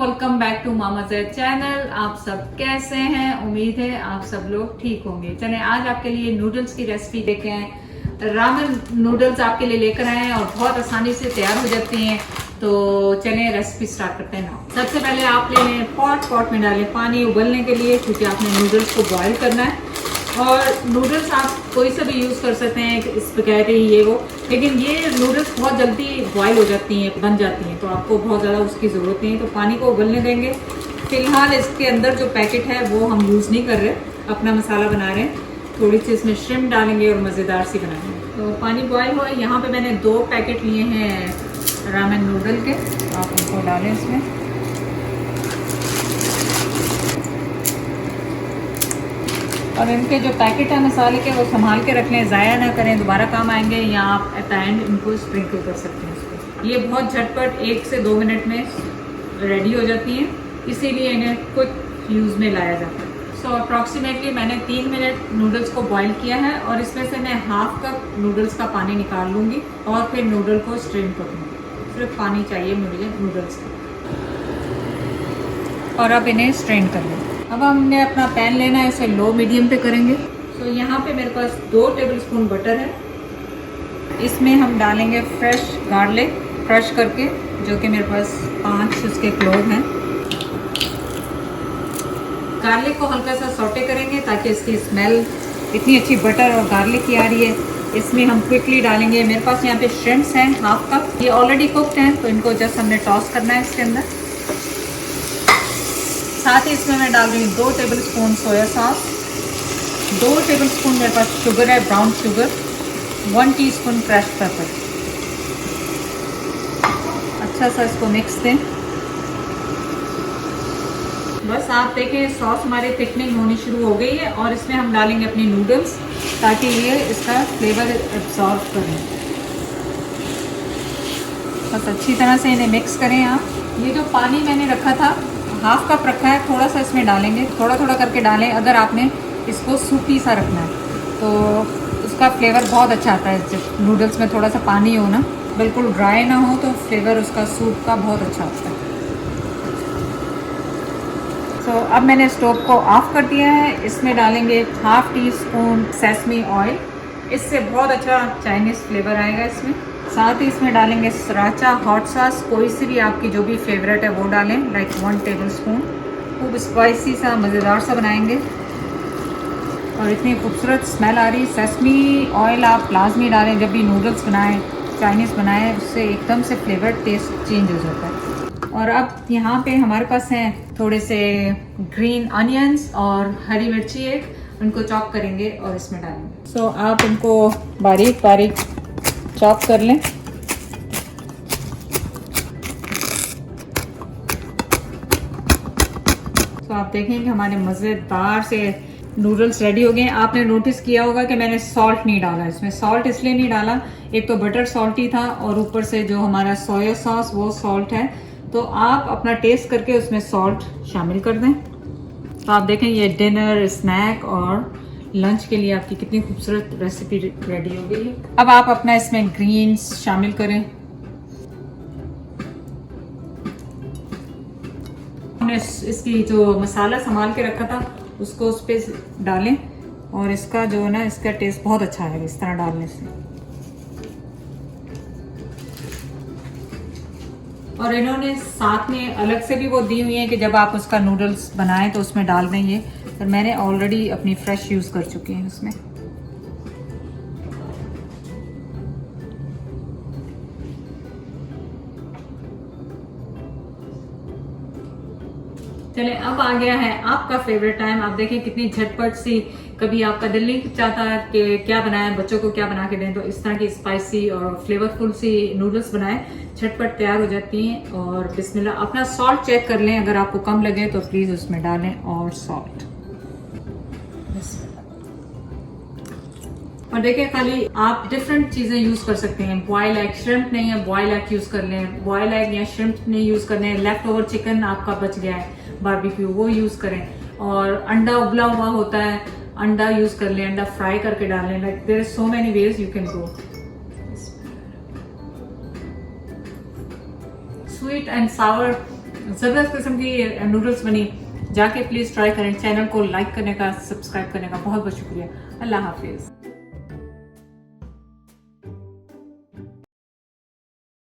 Welcome back to Mama Zaid channel. आप सब कैसे हैं? उम्मीद है आप सब लोग ठीक होंगे। चलें आज आपके लिए नूडल्स की रेसिपी लेके आए। रामेन नूडल्स आपके लिए लेकर आए हैं और बहुत आसानी से तैयार हो जाती हैं। तो चलें रेसिपी स्टार्ट करते हैं ना। सबसे पहले आप ले लें पॉट में डालें पानी उबलने के लिए, क्योंकि आपने नूडल्स को बॉयल करना है। और नूडल्स आप कोई सा भी यूज़ कर सकते हैं, स्पैगेटी ये वो, लेकिन ये नूडल्स बहुत जल्दी बॉयल हो जाती हैं, बन जाती हैं, तो आपको बहुत ज़्यादा उसकी ज़रूरत नहीं है। तो पानी को उबलने देंगे। फिलहाल इसके अंदर जो पैकेट है वो हम यूज़ नहीं कर रहे, अपना मसाला बना रहे हैं। थोड़ी सी इसमें श्रिम्प डालेंगे और मज़ेदार सी बनाएंगे। तो पानी बॉयल हो, यहाँ पे मैंने 2 पैकेट लिए हैं रामेन नूडल के, आप उनको डालें इसमें। और इनके जो पैकेट है मसाले के वो संभाल के रख लें, ज़ाया ना करें, दोबारा काम आएंगे, या आप एट द एंड इनको स्प्रिंकल कर सकते हैं इसको। ये बहुत झटपट 1 से 2 मिनट में रेडी हो जाती हैं, इसीलिए इन्हें क्विक यूज़ में लाया जाता है। सो अप्रॉक्सीमेटली मैंने 3 मिनट नूडल्स को बॉईल किया है और इसमें से मैं हाफ कप नूडल्स का पानी निकाल लूँगी और फिर नूडल को स्ट्रेन कर लूँगी। सिर्फ पानी चाहिए मुझे नूडल्स का, और अब इन्हें स्ट्रेन कर लें। अब हमने अपना पैन लेना है, इसे लो मीडियम पे करेंगे। तो यहाँ पे मेरे पास 2 टेबलस्पून बटर है। इसमें हम डालेंगे फ्रेश गार्लिक क्रश करके, जो कि मेरे पास 5 उसके क्लोव हैं। गार्लिक को हल्का सा सौटे करेंगे ताकि इसकी स्मेल इतनी अच्छी बटर और गार्लिक की आ रही है। इसमें हम क्विकली डालेंगे, मेरे पास यहाँ पे श्रिम्प्स हैं हाफ कप, ये ऑलरेडी कुकड हैं, तो इनको जस्ट हमने टॉस करना है इसके अंदर। साथ ही इसमें मैं डाल रही हूँ 2 टेबलस्पून सोया सॉस, 2 टेबलस्पून मेरे पास शुगर है, brown sugar, 1 teaspoon crushed paper. अच्छा सा इसको मिक्स दें। बस आप देखें सॉस हमारी थिकनिंग होनी शुरू हो गई है, और इसमें हम डालेंगे अपनी नूडल्स ताकि ये इसका फ्लेवर एब्जॉर्ब करें। बस अच्छी तरह से इन्हें मिक्स करें आप। ये जो पानी मैंने रखा था, हाफ कप रखा है, थोड़ा सा इसमें डालेंगे, थोड़ा थोड़ा करके डालें। अगर आपने इसको सूपी सा रखना है तो उसका फ्लेवर बहुत अच्छा आता है। जब नूडल्स में थोड़ा सा पानी हो ना, बिल्कुल ड्राई ना हो, तो फ्लेवर उसका सूप का बहुत अच्छा आता है। तो अब मैंने स्टोव को ऑफ कर दिया है। इसमें डालेंगे 1/2 टीस्पून सेसमी ऑयल, इससे बहुत अच्छा चाइनीज़ फ्लेवर आएगा इसमें। साथ ही इसमें डालेंगे सराचा हॉट सॉस, कोई सी भी आपकी जो भी फेवरेट है वो डालें, लाइक 1 टेबलस्पून। खूब स्पाइसी सा मज़ेदार सा बनाएंगे, और इतनी खूबसूरत स्मेल आ रही। सेसमी ऑयल आप लाजमी डालें जब भी नूडल्स बनाएं, चाइनीज़ बनाएं, उससे एकदम से फ्लेवर टेस्ट चेंज हो जाता है। और अब यहाँ पे हमारे पास हैं थोड़े से ग्रीन अनियंस और हरी मिर्ची, उनको चॉप करेंगे और इसमें डालेंगे। सो आप उनको बारीक बारीक चॉप कर लें। तो आप देखेंगे हमारे मज़ेदार से नूडल्स रेडी हो गए। आपने नोटिस किया होगा कि मैंने सॉल्ट नहीं डाला इसमें। सॉल्ट इसलिए नहीं डाला, एक तो बटर सॉल्टी था और ऊपर से जो हमारा सोया सॉस वो सॉल्ट है, तो आप अपना टेस्ट करके उसमें सॉल्ट शामिल कर दें। तो आप देखें ये डिनर, स्नैक और लंच के लिए आपकी कितनी खूबसूरत रेसिपी रेडी हो गई है। अब आप अपना इसमें ग्रीन्स शामिल करें। हमने इसकी जो मसाला संभाल के रखा था उसको उस पर डालें, और इसका जो है ना, इसका टेस्ट बहुत अच्छा है इस तरह डालने से। और इन्होंने साथ में अलग से भी वो दी हुई है कि जब आप उसका नूडल्स बनाएं तो उसमें डाल दें ये, पर मैंने ऑलरेडी अपनी फ्रेश यूज़ कर चुकी है उसमें। चले अब आ गया है आपका फेवरेट टाइम। आप देखें कितनी झटपट सी, कभी आपका दिल नहीं चाहता है कि क्या बनाएं, बच्चों को क्या बना के दें, तो इस तरह की स्पाइसी और फ्लेवरफुल सी नूडल्स बनाएं, झटपट तैयार हो जाती हैं। और बिस्मिल्लाह, अपना सॉल्ट चेक कर लें, अगर आपको कम लगे तो प्लीज़ उसमें डालें और सॉल्ट। और देखिए खाली आप डिफरेंट चीज़ें यूज़ कर सकते हैं। बॉयल एग, श्रिम्प नहीं है, बॉयल एग यूज़ कर लें। बॉयल एग या श्रिम्प नहीं यूज़ करने, लेफ्ट ओवर चिकन आपका बच गया है बारबेक्यू, वो यूज़ करें। और अंडा उबला हुआ होता है, अंडा यूज़ कर लें, अंडा फ्राई करके डालें। Like there is so many ways you can go. Sweet and sour जबरदस्त किस्म की नूडल्स बनी। जाके प्लीज ट्राई करें। चैनल को लाइक करने का, सब्सक्राइब करने का बहुत बहुत शुक्रिया। अल्लाह हाफिज।